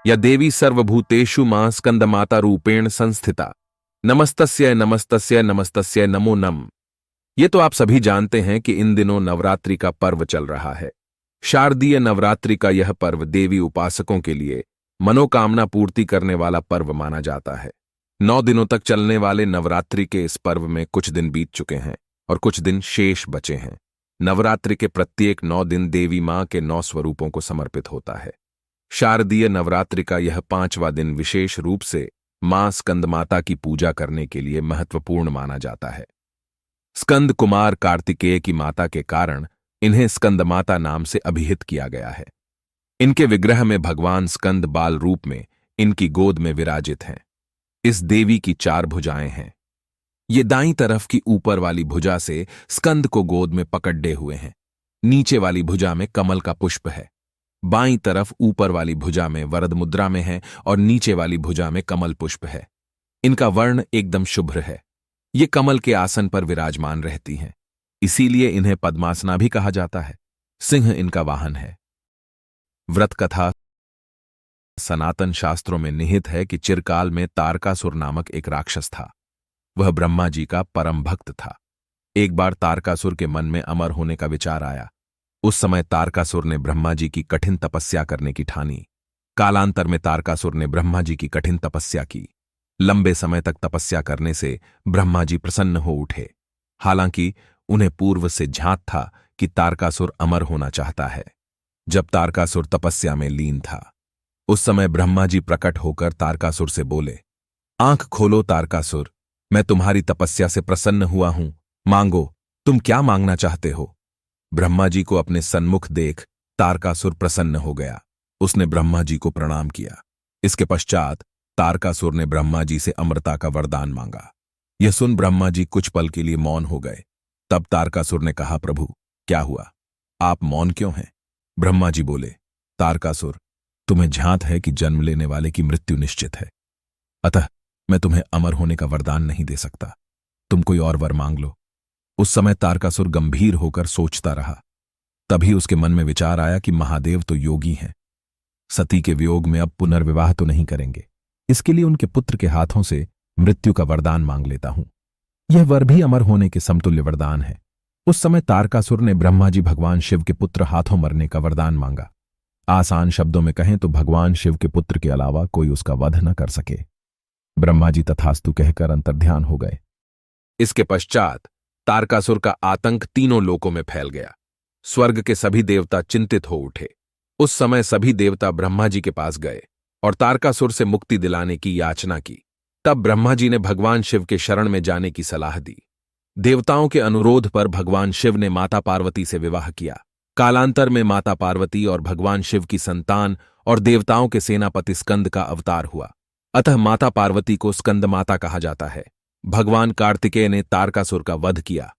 या देवी सर्वभूतेषु मां स्कंदमाता रूपेण संस्थिता। नमस्तस्य नमस्तस्य नमस्तस्य नमो नम। ये तो आप सभी जानते हैं कि इन दिनों नवरात्रि का पर्व चल रहा है। शारदीय नवरात्रि का यह पर्व देवी उपासकों के लिए मनोकामना पूर्ति करने वाला पर्व माना जाता है। 9 दिनों तक चलने वाले नवरात्रि के इस पर्व में कुछ दिन बीत चुके हैं और कुछ दिन शेष बचे हैं। नवरात्रि के प्रत्येक 9 दिन देवी मां के 9 स्वरूपों को समर्पित होता है। शारदीय नवरात्रि का यह 5वां दिन विशेष रूप से मां स्कंदमाता की पूजा करने के लिए महत्वपूर्ण माना जाता है। स्कंद कुमार कार्तिकेय की माता के कारण इन्हें स्कंदमाता नाम से अभिहित किया गया है। इनके विग्रह में भगवान स्कंद बाल रूप में इनकी गोद में विराजित हैं। इस देवी की 4 भुजाएं हैं। ये दाईं तरफ की ऊपर वाली भुजा से स्कंद को गोद में पकड़े हुए हैं। नीचे वाली भुजा में कमल का पुष्प है। बाईं तरफ ऊपर वाली भुजा में वरद मुद्रा में है और नीचे वाली भुजा में कमल पुष्प है। इनका वर्ण एकदम शुभ्र है। ये कमल के आसन पर विराजमान रहती हैं, इसीलिए इन्हें पद्मासना भी कहा जाता है। सिंह इनका वाहन है। व्रत कथा सनातन शास्त्रों में निहित है कि चिरकाल में तारकासुर नामक एक राक्षस था। वह ब्रह्मा जी का परम भक्त था। एक बार तारकासुर के मन में अमर होने का विचार आया। उस समय तारकासुर ने ब्रह्मा जी की कठिन तपस्या करने की ठानी। कालांतर में तारकासुर ने ब्रह्मा जी की कठिन तपस्या की। लंबे समय तक तपस्या करने से ब्रह्मा जी प्रसन्न हो उठे। हालांकि उन्हें पूर्व से झांत था कि तारकासुर अमर होना चाहता है। जब तारकासुर तपस्या में लीन था, उस समय ब्रह्मा जी प्रकट होकर तारकासुर से बोले, आंख खोलो तारकासुर, मैं तुम्हारी तपस्या से प्रसन्न हुआ हूं, मांगो, तुम क्या मांगना चाहते हो। ब्रह्मा जी को अपने सन्मुख देख तारकासुर प्रसन्न हो गया। उसने ब्रह्मा जी को प्रणाम किया। इसके पश्चात तारकासुर ने ब्रह्मा जी से अमरता का वरदान मांगा। यह सुन ब्रह्मा जी कुछ पल के लिए मौन हो गए। तब तारकासुर ने कहा, प्रभु क्या हुआ, आप मौन क्यों हैं। ब्रह्मा जी बोले, तारकासुर, तुम्हें झांत है कि जन्म लेने वाले की मृत्यु निश्चित है, अतः मैं तुम्हें अमर होने का वरदान नहीं दे सकता। तुम कोई और वर मांग लो। उस समय तारकासुर गंभीर होकर सोचता रहा। तभी उसके मन में विचार आया कि महादेव तो योगी हैं, सती के वियोग में अब पुनर्विवाह तो नहीं करेंगे। इसके लिए उनके पुत्र के हाथों से मृत्यु का वरदान मांग लेता हूं। यह वर भी अमर होने के समतुल्य वरदान है। उस समय तारकासुर ने ब्रह्मा जी भगवान शिव के पुत्र हाथों मरने का वरदान मांगा। आसान शब्दों में कहें तो भगवान शिव के पुत्र के अलावा कोई उसका वध न कर सके। ब्रह्मा जी तथास्तु कहकर अंतर्ध्यान हो गए। इसके पश्चात तारकासुर का आतंक तीनों लोकों में फैल गया। स्वर्ग के सभी देवता चिंतित हो उठे। उस समय सभी देवता ब्रह्मा जी के पास गए और तारकासुर से मुक्ति दिलाने की याचना की। तब ब्रह्मा जी ने भगवान शिव के शरण में जाने की सलाह दी। देवताओं के अनुरोध पर भगवान शिव ने माता पार्वती से विवाह किया। कालांतर में माता पार्वती और भगवान शिव की संतान और देवताओं के सेनापति स्कंद का अवतार हुआ। अतः माता पार्वती को स्कंद माता कहा जाता है। भगवान कार्तिकेय ने तारकासुर का वध किया।